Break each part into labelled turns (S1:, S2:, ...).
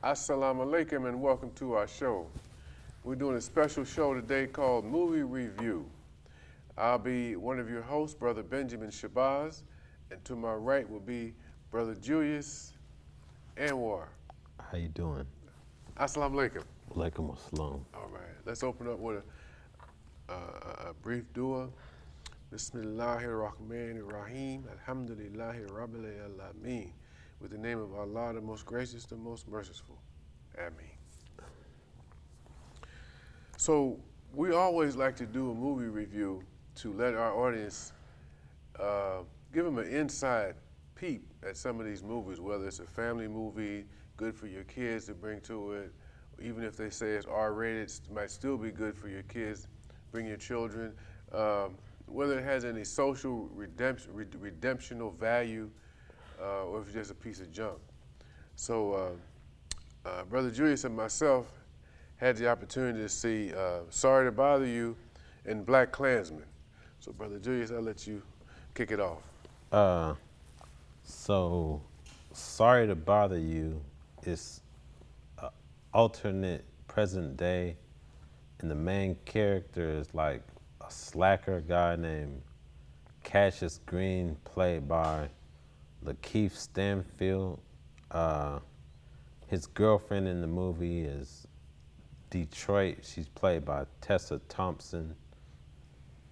S1: Assalamu alaikum and welcome to our show. We're doing a special show today called Movie Review. I'll be one of your hosts, Brother Benjamin Shabazz, and to my right will be Brother Julius Anwar.
S2: How you doing?
S1: Assalamu alaikum.
S2: Walaikum assalam.
S1: All right, let's open up with a brief dua. Bismillahir Rahmanir Rahim. Alhamdulillahi Rabbil Alameen. With the name of Allah, the most gracious, the most merciful. Ameen. So we always like to do a movie review to let our audience give them an inside peep at some of these movies, whether it's a family movie, good for your kids to bring to it, even if they say it's R-rated, it might still be good for your kids, bring your children, whether it has any social redemptional value, or if it's just a piece of junk. So Brother Julius and myself had the opportunity to see Sorry to Bother You and BlacKkKlansmen. So Brother Julius, I'll let you kick it off.
S2: So Sorry to Bother You is alternate present day, and the main character is like a slacker guy named Cassius Green, played by Lakeith Stanfield. His girlfriend in the movie is Detroit. She's played by Tessa Thompson.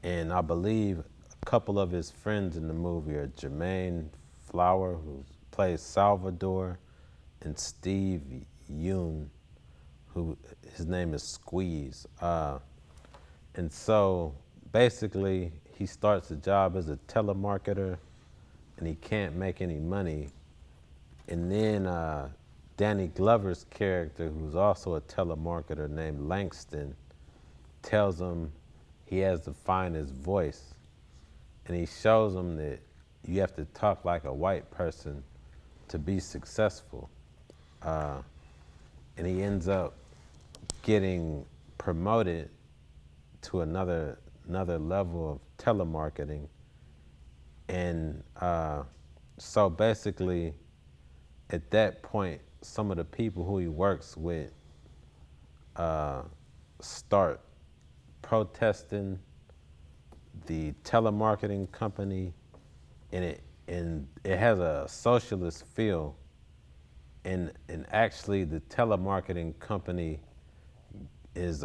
S2: And I believe a couple of his friends in the movie are Jermaine Flower, who plays Salvador, and Steve Yoon, who his name is Squeeze. And so basically he starts a job as a telemarketer and he can't make any money. And then Danny Glover's character, who's also a telemarketer named Langston, tells him he has to find his voice. And he shows him that you have to talk like a white person to be successful. And he ends up getting promoted to another level of telemarketing. And so basically, at that point, some of the people who he works with start protesting the telemarketing company, and it has a socialist feel. And actually, the telemarketing company is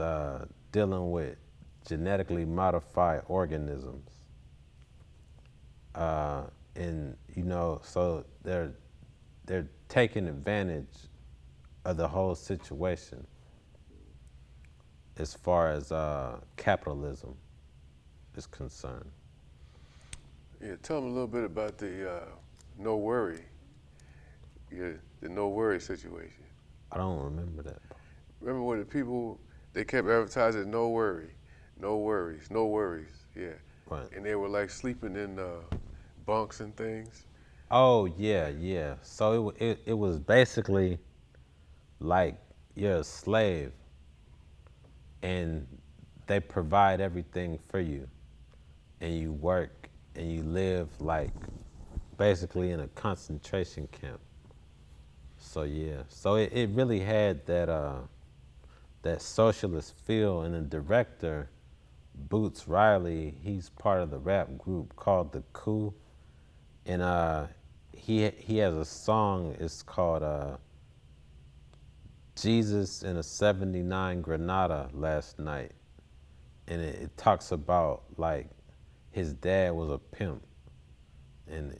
S2: dealing with genetically modified organisms. And so they're taking advantage of the whole situation as far as capitalism is concerned.
S1: Yeah, tell them a little bit about the no worry, the no worry situation.
S2: I don't remember that.
S1: Remember when the people, they kept advertising no worry, no worries, no worries, yeah.
S2: Right.
S1: And they were like sleeping in bunks and things.
S2: Oh yeah. So it was basically like you're a slave, and they provide everything for you, and you work and you live like basically in a concentration camp. So yeah, so it really had that socialist feel, and the director, Boots Riley, he's part of the rap group called The Coup, and he has a song. It's called Jesus in a '79 Granada last night, and it talks about like his dad was a pimp, and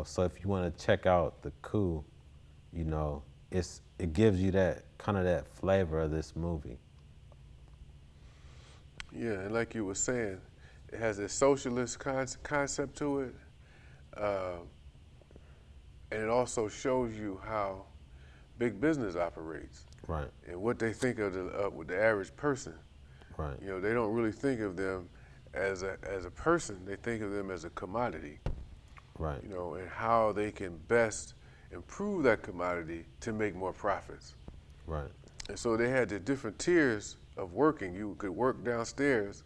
S2: so if you want to check out The Coup, it gives you that kind of that flavor of this movie.
S1: Yeah, and like you were saying, it has a socialist concept to it, and it also shows you how big business operates,
S2: Right.
S1: and what they think of with the average person.
S2: Right.
S1: They don't really think of them as a person. They think of them as a commodity.
S2: Right.
S1: And how they can best improve that commodity to make more profits.
S2: Right.
S1: And so they had the different tiers of working. You could work downstairs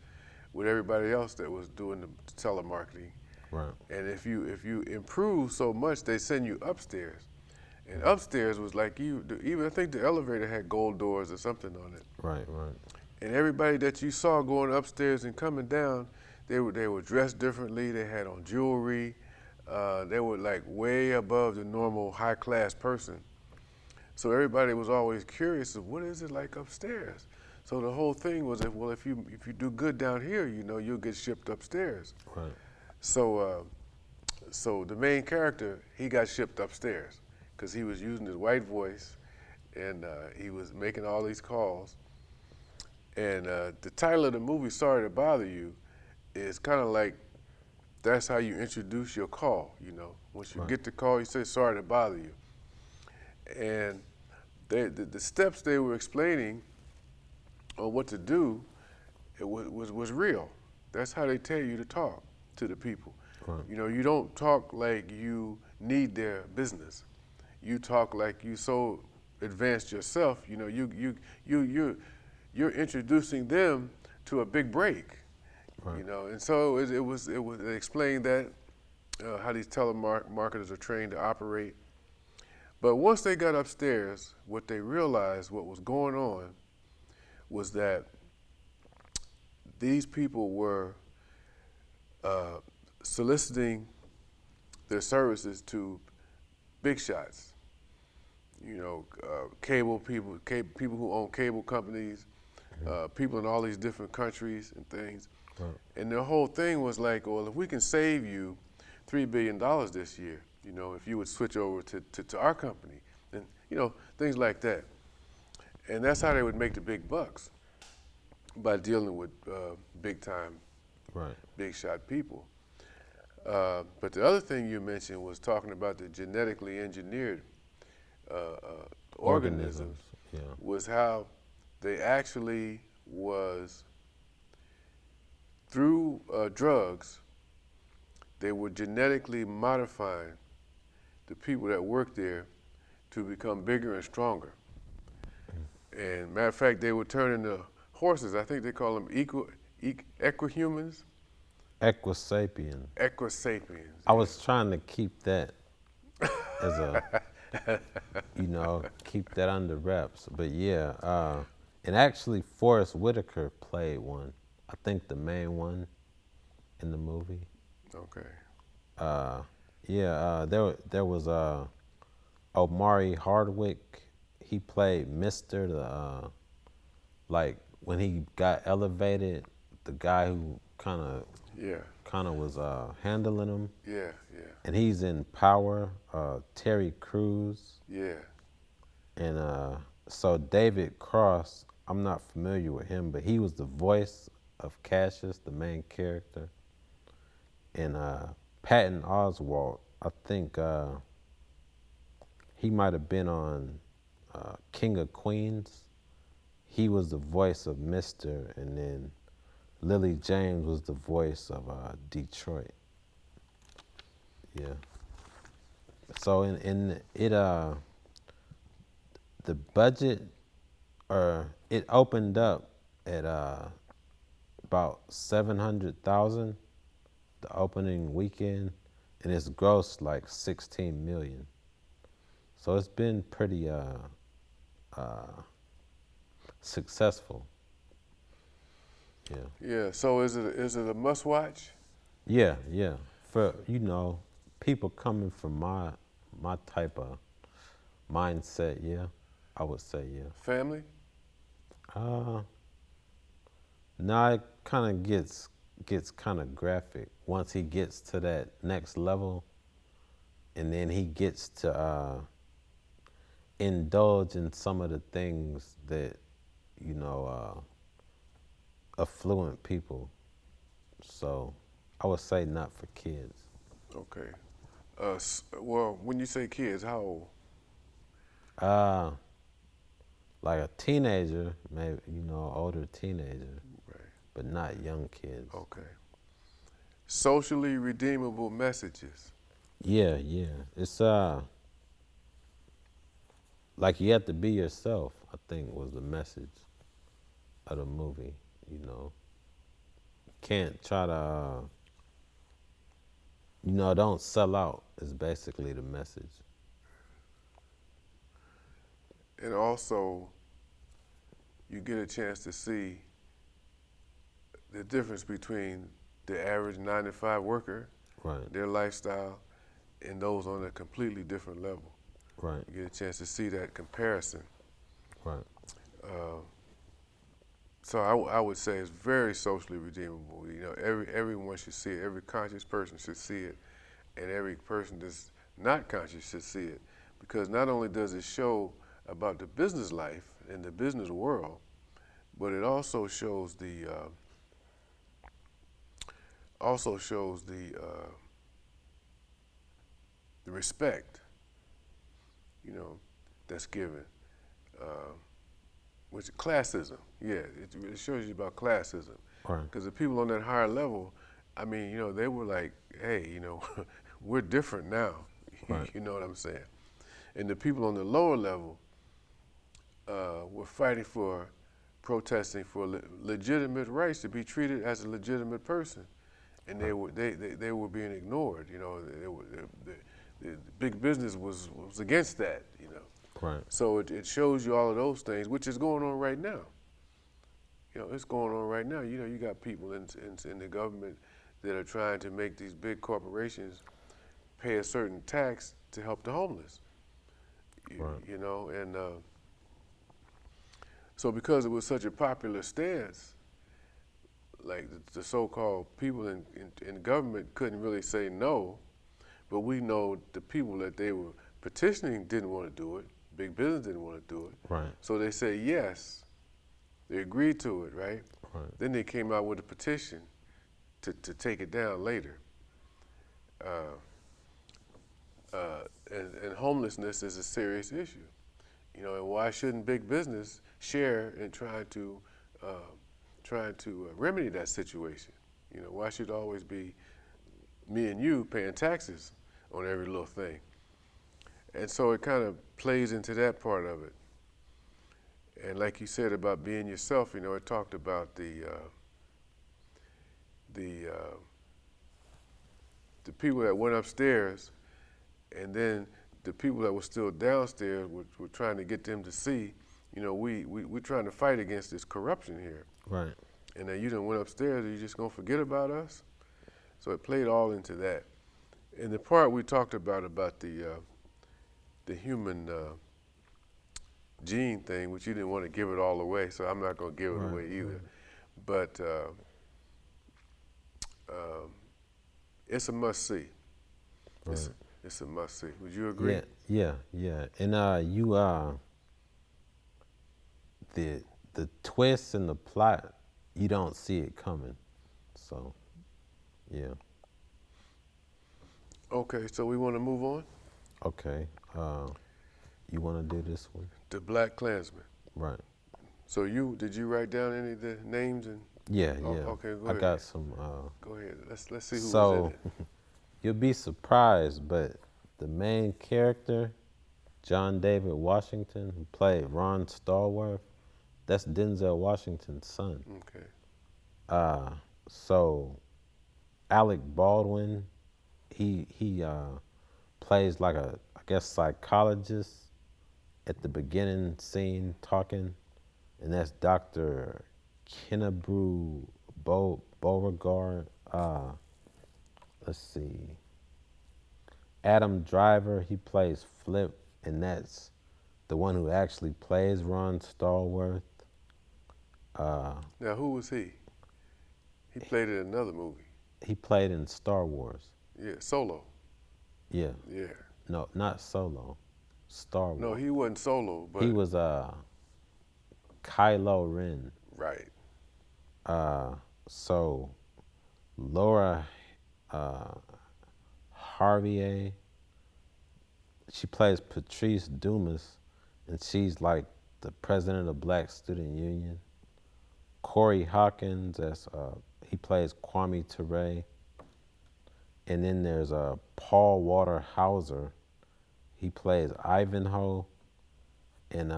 S1: with everybody else that was doing the telemarketing.
S2: Right.
S1: And if you improve so much, they send you upstairs. And upstairs was like even I think the elevator had gold doors or something on it.
S2: Right, right.
S1: And everybody that you saw going upstairs and coming down, they were dressed differently. They had on jewelry. They were like way above the normal high class person. So everybody was always curious of what is it like upstairs. So the whole thing was that, well, if you do good down here, you'll get shipped upstairs.
S2: Right.
S1: So the main character, he got shipped upstairs because he was using his white voice, and he was making all these calls. And the title of the movie, "Sorry to Bother You," is kind of like that's how you introduce your call. Once you get the call, you say, "Sorry to bother you," and the steps they were explaining on what to do, it was real. That's how they tell you to talk to the people.
S2: Right.
S1: You don't talk like you need their business. You talk like you so advanced yourself. You're introducing them to a big break.
S2: Right.
S1: And so it explained that how these telemarketers are trained to operate. But once they got upstairs, what they realized what was going on was that these people were soliciting their services to big shots. Cable people, people who own cable companies, people in all these different countries and things.
S2: Right.
S1: And the whole thing was like, well, if we can save you $3 billion this year, if you would switch over to our company, and things like that. And that's how they would make the big bucks, by dealing with big time,
S2: Right.
S1: big shot people. But the other thing you mentioned was talking about the genetically engineered organisms,
S2: Yeah.
S1: was how they actually was, through drugs, they were genetically modifying the people that work there to become bigger and stronger. And matter of fact, they would turn into horses. I think they call them equihumans.
S2: Equisapiens.
S1: Equisapiens.
S2: I was trying to keep that as a, keep that under wraps. But yeah, and actually Forrest Whitaker played one. I think the main one in the movie.
S1: Okay.
S2: There was Omari Hardwick. He played Mister, like when he got elevated, the guy who kind of was handling him.
S1: Yeah.
S2: And he's in Power. Terry Crews.
S1: Yeah.
S2: And so David Cross, I'm not familiar with him, but he was the voice of Cassius, the main character. And Patton Oswalt, I think he might have been on King of Queens. He was the voice of Mister, and then Lily James was the voice of Detroit. Yeah. So in it the budget, it opened up at about 700,000 the opening weekend, and it's grossed like 16 million. So it's been pretty successful. Yeah.
S1: Yeah. So is it a must watch?
S2: Yeah. For people coming from my type of mindset, yeah, I would say yeah.
S1: Family?
S2: Now it kind of gets kind of graphic once he gets to that next level, and then he gets to indulge in some of the things that affluent people. So I would say not for kids.
S1: Okay. Well, when you say kids, how old?
S2: Like a teenager, maybe older teenager,
S1: Right.
S2: but not young kids.
S1: Okay. Socially redeemable messages.
S2: Yeah. It's like you have to be yourself, I think was the message of the movie, Can't try to don't sell out is basically the message.
S1: And also, you get a chance to see the difference between the average 9-to-5 worker,
S2: Right.
S1: their lifestyle, and those on a completely different level.
S2: Right.
S1: You get a chance to see that comparison.
S2: Right.
S1: Uh, so I would say it's very socially redeemable. You know, everyone should see it. Every conscious person should see it, and every person that's not conscious should see it, because not only does it show about the business life and the business world, but it also shows the respect, you know, that's given. Uh, which classism, yeah, it shows you about classism,
S2: Right.
S1: because the people on that higher level, I mean, you know, they were like, hey, you know, we're different now.
S2: Right.
S1: You know what I'm saying? And the people on the lower level were fighting for, protesting for legitimate rights to be treated as a legitimate person, and they were being ignored. You know, the big business was against that. You know,
S2: Right.
S1: so it shows you all of those things, which is going on right now. You know, it's going on right now. You know, you got people in the government that are trying to make these big corporations pay a certain tax to help the homeless.
S2: Right.
S1: You know, and so because it was such a popular stance, like the so-called people in government couldn't really say no, but we know the people that they were petitioning didn't want to do it. Big business didn't want to do it.
S2: Right.
S1: So they said yes. They agreed to it, right?
S2: Right.
S1: Then they came out with a petition to take it down later. Uh, and homelessness is a serious issue. You know, and why shouldn't big business share in trying to remedy that situation? You know, why should it always be me and you paying taxes on every little thing? And so it kind of plays into that part of it. And like you said about being yourself, you know, it talked about the people that went upstairs, and then the people that were still downstairs were trying to get them to see, you know, we're trying to fight against this corruption here.
S2: Right.
S1: And then you done went upstairs, are you just gonna forget about us? So it played all into that. And the part we talked about the human gene thing, which you didn't want to give it all away, so I'm not gonna give it
S2: Right.
S1: away either.
S2: Right.
S1: But it's a must see.
S2: Right.
S1: It's a must see. Would you agree?
S2: Yeah. And the twist in the plot, you don't see it coming. So, yeah.
S1: Okay, so we want to move on.
S2: Okay. You want to do this one?
S1: The BlacKkKlansmen.
S2: Right.
S1: So did you write down any of the names and?
S2: Yeah.
S1: Oh, okay, go
S2: I
S1: ahead.
S2: got some.
S1: Go ahead. Let's see who was
S2: So,
S1: in it.
S2: you'll be surprised, but the main character, John David Washington, who played Ron Stallworth, that's Denzel Washington's son.
S1: Okay.
S2: So Alec Baldwin, he plays like a, I guess, psychologist at the beginning scene talking, and that's Dr. Kennebrew Beauregard. Let's see. Adam Driver, he plays Flip, and that's the one who actually plays Ron Stallworth.
S1: Now, who was he? He played in another movie.
S2: He played in Star Wars.
S1: Yeah, Solo.
S2: Yeah.
S1: Yeah.
S2: No, not Solo. Star Wars.
S1: No, he wasn't Solo, but
S2: He was Kylo Ren.
S1: right.
S2: So Laura Harvier, she plays Patrice Dumas, and she's like the president of Black Student Union. Corey Hawkins, he plays Kwame Ture. And then there's Paul Walter Hauser. He plays Ivanhoe, and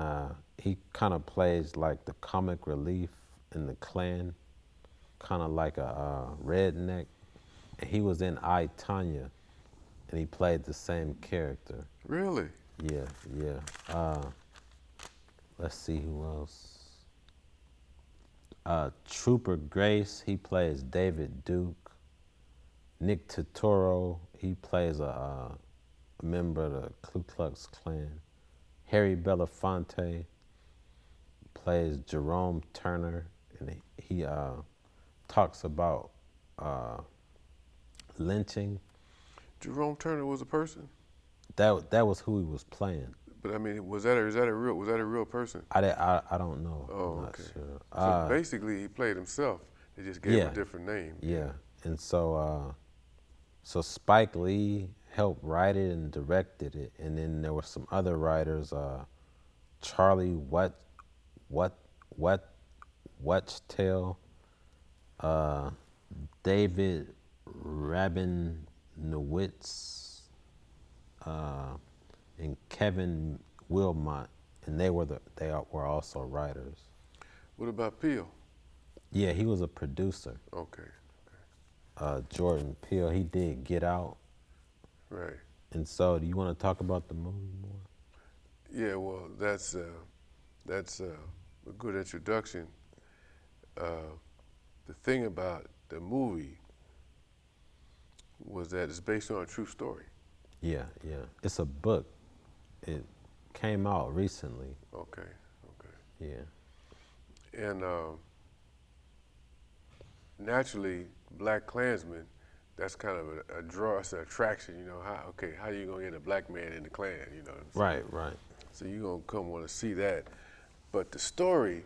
S2: he kind of plays like the comic relief in the Klan, kind of like a redneck. And he was in I, Tonya, and he played the same character.
S1: Really?
S2: Yeah. Let's see who else. Trooper Grace, he plays David Duke. Nick Totoro, he plays a member of the Ku Klux Klan. Harry Belafonte plays Jerome Turner, and he talks about uh, lynching.
S1: Jerome Turner was a person,
S2: That was who he was playing.
S1: but I mean, was that a real person?
S2: I don't know. I'm
S1: Oh,
S2: not
S1: okay.
S2: sure.
S1: So basically, he played himself. They just gave him
S2: Yeah,
S1: a different name.
S2: yeah. And so Spike Lee helped write it and directed it, and then there were some other writers. Charlie what Wachtel, uh, David Rabinowitz, and Kevin Wilmot, and they were also writers.
S1: What about Peele?
S2: Yeah, he was a producer.
S1: Okay,
S2: Jordan Peele, he did Get Out.
S1: right.
S2: And so, do you want to talk about the movie more?
S1: Yeah, well, that's a good introduction. The thing about the movie was that it's based on a true story.
S2: Yeah, yeah. It's a book. It came out recently.
S1: Okay, okay.
S2: Yeah.
S1: And naturally, BlacKkKlansmen, that's kind of a draw, it's an attraction, you know, how you gonna get a black man in the Klan, you know what I'm saying?
S2: Right.
S1: So you're gonna come want to see that. But the story,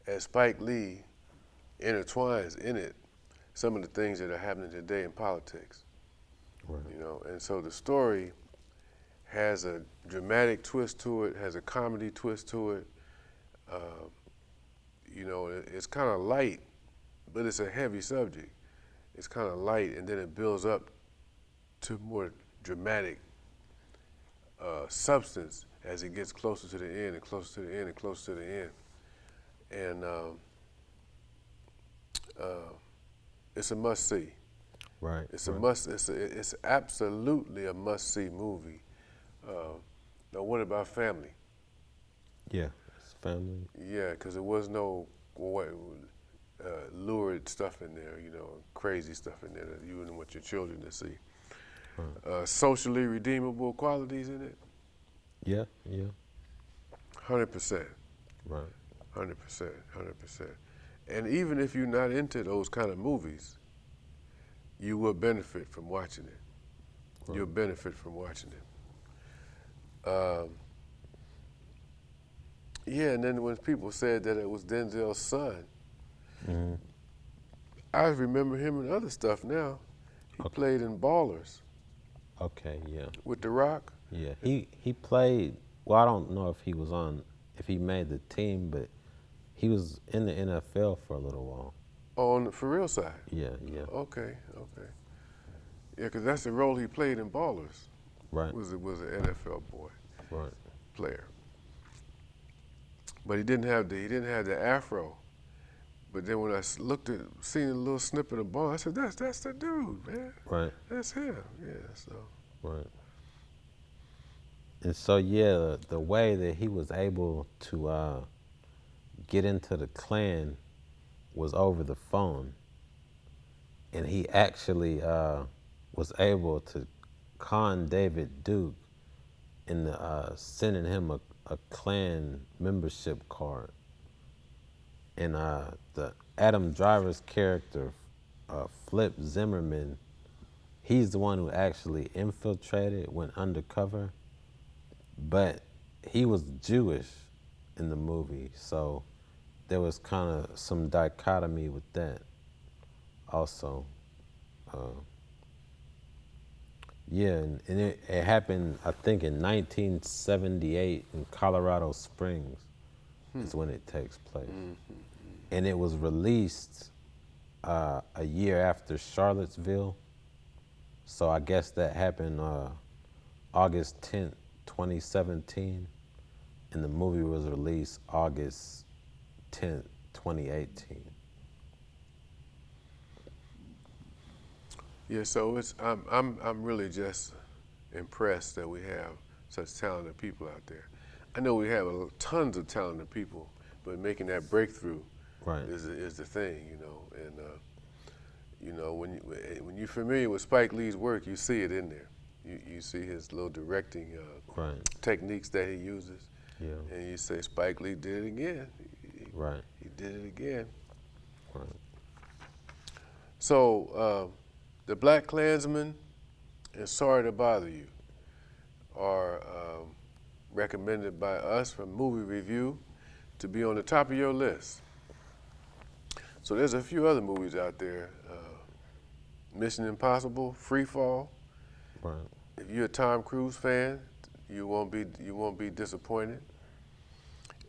S1: as Spike Lee intertwines in it some of the things that are happening today in politics,
S2: Right.
S1: you know, and so the story has a dramatic twist to it, has a comedy twist to it. You know, it's kind of light, but it's a heavy subject. It's kind of light, and then it builds up to more dramatic substance as it gets closer to the end and closer to the end and closer to the end. And it's a must see.
S2: Right.
S1: It's a must. It's absolutely a must see movie. Now, what about family?
S2: Yeah. It's family.
S1: Yeah, because there was no lurid stuff in there, you know, crazy stuff in there that you wouldn't want your children to see.
S2: Right.
S1: Socially redeemable qualities in it,
S2: Yeah.
S1: 100%,
S2: Right.
S1: 100%. And even if you're not into those kind of movies, you will benefit from watching it.
S2: Right.
S1: You'll benefit from watching it. Yeah, and then when people said that it was Denzel's son,
S2: Mm-hmm.
S1: I remember him in other stuff now. He played in Ballers
S2: Okay. Yeah.
S1: with The Rock.
S2: Yeah. He played. Well, I don't know if he made the team, but he was in the NFL for a little while.
S1: On the for real side.
S2: Yeah.
S1: Okay. Yeah, because that's the role he played in Ballers.
S2: Right.
S1: Was an NFL boy
S2: Right.
S1: player. But he didn't have the afro. But then when I seen a little snippet of Ball, I said, that's the dude, man.
S2: Right.
S1: That's him. Yeah. So.
S2: Right. And so, yeah, the way that he was able to get into the Klan was over the phone. And he actually was able to con David Duke into sending him a Klan membership card. And the Adam Driver's character, Flip Zimmerman, he's the one who actually infiltrated, went undercover, but he was Jewish in the movie, so there was kind of some dichotomy with that also. Yeah, and it happened, I think, in 1978 in Colorado Springs is when it takes place. And it was released a year after Charlottesville. So I guess that happened August 10th, 2017. And the movie was released August 10th, 2018.
S1: Yeah, so I'm really just impressed that we have such talented people out there. I know we have tons of talented people, but making that breakthrough
S2: Right.
S1: is the thing, you know. And you know, when you're familiar with Spike Lee's work, you see it in there. You see his little directing
S2: Right.
S1: techniques that he uses,
S2: Yeah.
S1: and you say Spike Lee did it again.
S2: Right.
S1: He did it again.
S2: Right.
S1: So the BlacKkKlansmen and Sorry to Bother You are recommended by us from Movie Review to be on the top of your list. So there's a few other movies out there. Mission Impossible, Free Fall.
S2: Right.
S1: If you're a Tom Cruise fan, you won't be disappointed.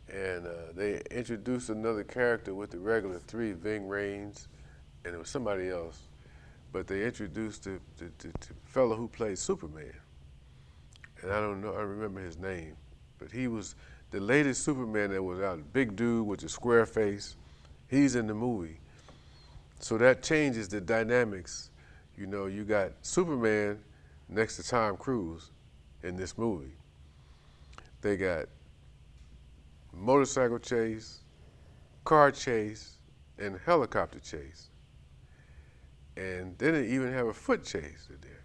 S1: And they introduced another character with the regular three, Ving Rhames, and it was somebody else. But they introduced the fellow who played Superman. And I don't know, I remember his name. But he was the latest Superman that was out, big dude with the square face. He's in the movie. So that changes the dynamics. You know, you got Superman next to Tom Cruise in this movie. They got motorcycle chase, car chase, and helicopter chase. And then they even have a foot chase in there.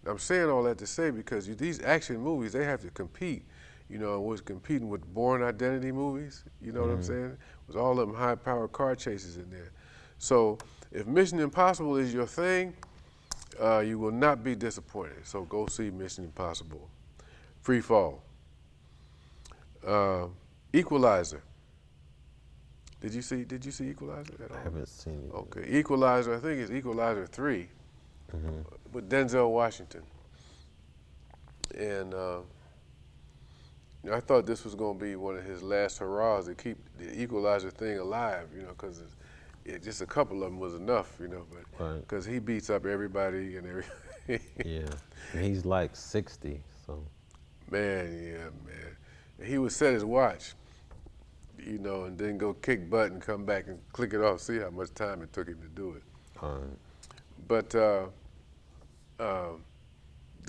S1: And I'm saying all that to say because these action movies, they have to compete. You know, was competing with Bourne Identity movies, you know what I'm saying? With all of them high-powered car chases in there. So if Mission Impossible is your thing, you will not be disappointed. So go see Mission Impossible. Free Fall. Equalizer. Did you see Equalizer at all?
S2: I haven't seen it.
S1: Okay, Equalizer, I think it's Equalizer 3 with Denzel Washington. And you know, I thought this was going to be one of his last hurrahs to keep the Equalizer thing alive, you know, because just a couple of them was enough, you know, but because he beats up everybody and everything.
S2: Yeah. And he's like 60, so.
S1: Man, yeah, man. And he would set his watch, you know, and then go kick butt and come back and click it off, see how much time it took him to do it. But there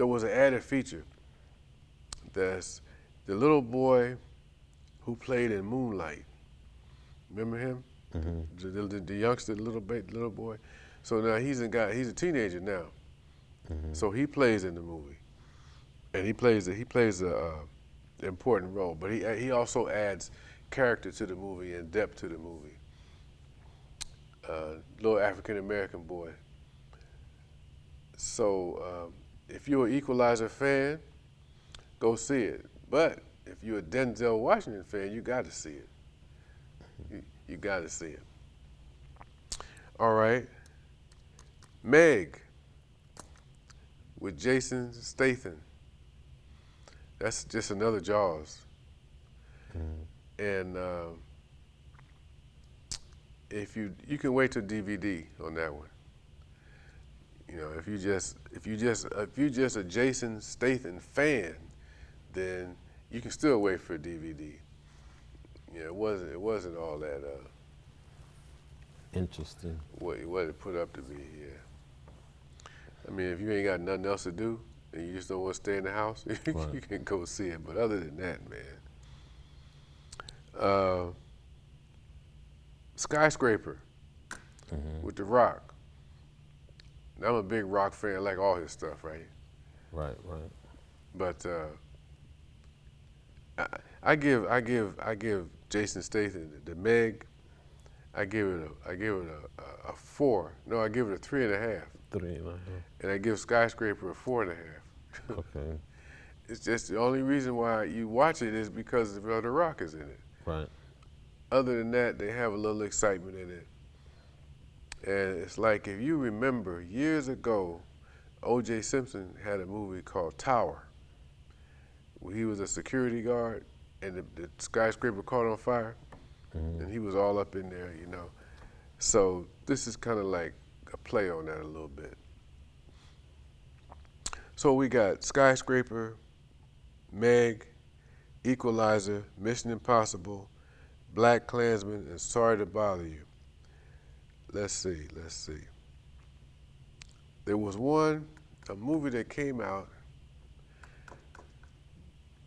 S1: was an added feature. That's the little boy who played in Moonlight. Remember him? The youngster, the little boy. So now he's a teenager now. So he plays in the movie, and he plays a important role. But he also adds character to the movie and depth to the movie. Little African American boy. So if you're an Equalizer fan, go see it. But if you're a Denzel Washington fan, you got to see it. You got to see it. All right. Meg with Jason Statham. That's just another Jaws. And if you can wait till DVD on that one. You know, if you just a Jason Statham fan, then you can still wait for DVD. Yeah, it wasn't all that
S2: Interesting.
S1: what it put up to be. Yeah. I mean, if you ain't got nothing else to do and you just don't want to stay in the house, you can go see it. But other than that, man, Skyscraper with The Rock. Now, I'm a big Rock fan. I like all his stuff, right?
S2: Right.
S1: But I give Jason Statham the Meg. I give it a 4. No, I give it a 3.5.
S2: 3.5.
S1: And I give Skyscraper a 4.5.
S2: Okay.
S1: It's just the only reason why you watch it is because The Rock is in it.
S2: Right.
S1: Other than that, they have a little excitement in it. And it's like, if you remember, years ago, O.J. Simpson had a movie called Tower, where he was a security guard and the skyscraper caught on fire, and he was all up in there, you know. So this is kind of like a play on that a little bit. So we got Skyscraper, Meg, Equalizer, Mission Impossible, BlacKkKlansmen, and Sorry to Bother You. Let's see. There was a movie that came out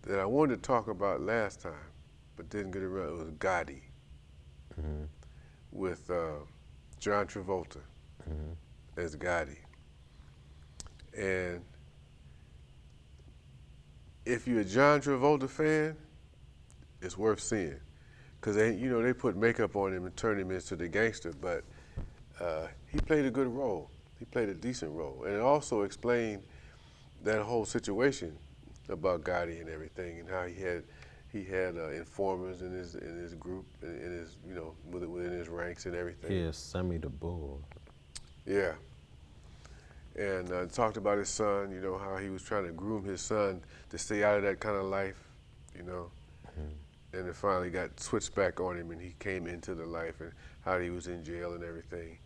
S1: that I wanted to talk about last time, but didn't get around. It was Gotti with John Travolta as Gotti. And if you're a John Travolta fan, it's worth seeing, because they put makeup on him and turned him into the gangster, but he played a good role. He played a decent role, and it also explained that whole situation about Gotti and everything, and how he had informers in his group, in his within his ranks and everything.
S2: Yeah, Sammy the Bull.
S1: Yeah. And talked about his son, how he was trying to groom his son to stay out of that kind of life, and it finally got switched back on him, and he came into the life, and how he was in jail and everything.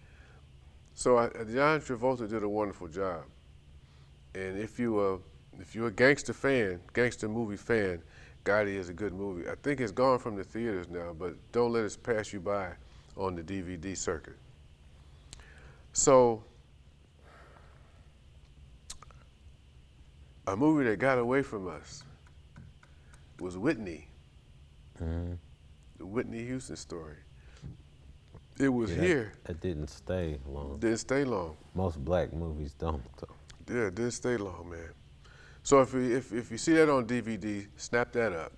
S1: So John Travolta did a wonderful job. And if you're a gangster movie fan, Gotti is a good movie. I think it's gone from the theaters now, but don't let it pass you by on the DVD circuit. So, a movie that got away from us was Whitney, the Whitney Houston story. It was here.
S2: It didn't stay long.
S1: Didn't stay long.
S2: Most black movies don't, though.
S1: Yeah, it didn't stay long, man. So if you see that on DVD, snap that up.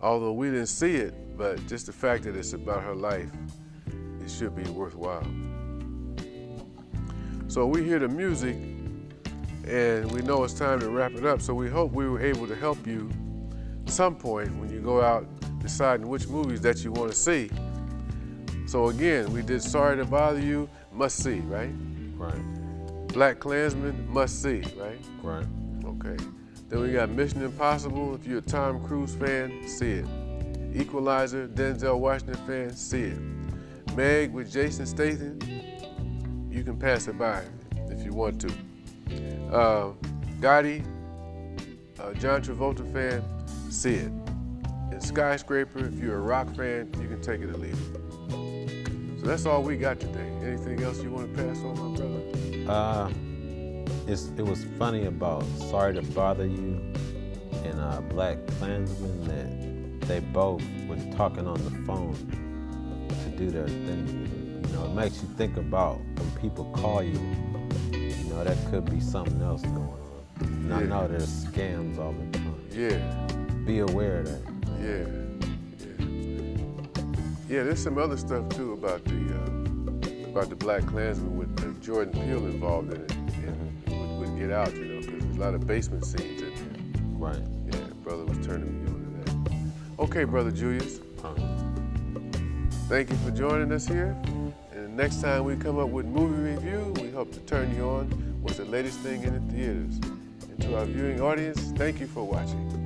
S1: Although we didn't see it, but just the fact that it's about her life, it should be worthwhile. So we hear the music, and we know it's time to wrap it up. So we hope we were able to help you at some point when you go out deciding which movies that you want to see. So again, we did Sorry to Bother You, must see, right?
S2: Right.
S1: BlacKkKlansmen, must see, right?
S2: Right.
S1: Okay. Then we got Mission Impossible. If you're a Tom Cruise fan, see it. Equalizer, Denzel Washington fan, see it. Meg with Jason Statham, you can pass it by if you want to. Gotti, John Travolta fan, see it. And Skyscraper, if you're a rock fan, you can take it or leave it. So that's all we got today. Anything else you want to pass on, my brother?
S2: It was funny about Sorry to Bother You and BlacKkKlansmen that they both were talking on the phone to do their thing. It makes you think about when people call you, that could be something else going on. And I know there's scams all the time.
S1: Yeah.
S2: Be aware of that.
S1: Yeah, there's some other stuff too about the BlacKkKlansmen with Jordan Peele involved in it. Would get out, because there's a lot of basement scenes in there.
S2: Right.
S1: Yeah, brother was turning me on to that. Okay, Brother Julius. Thank you for joining us here. And next time we come up with movie review, we hope to turn you on what's the latest thing in the theaters. And to our viewing audience, thank you for watching.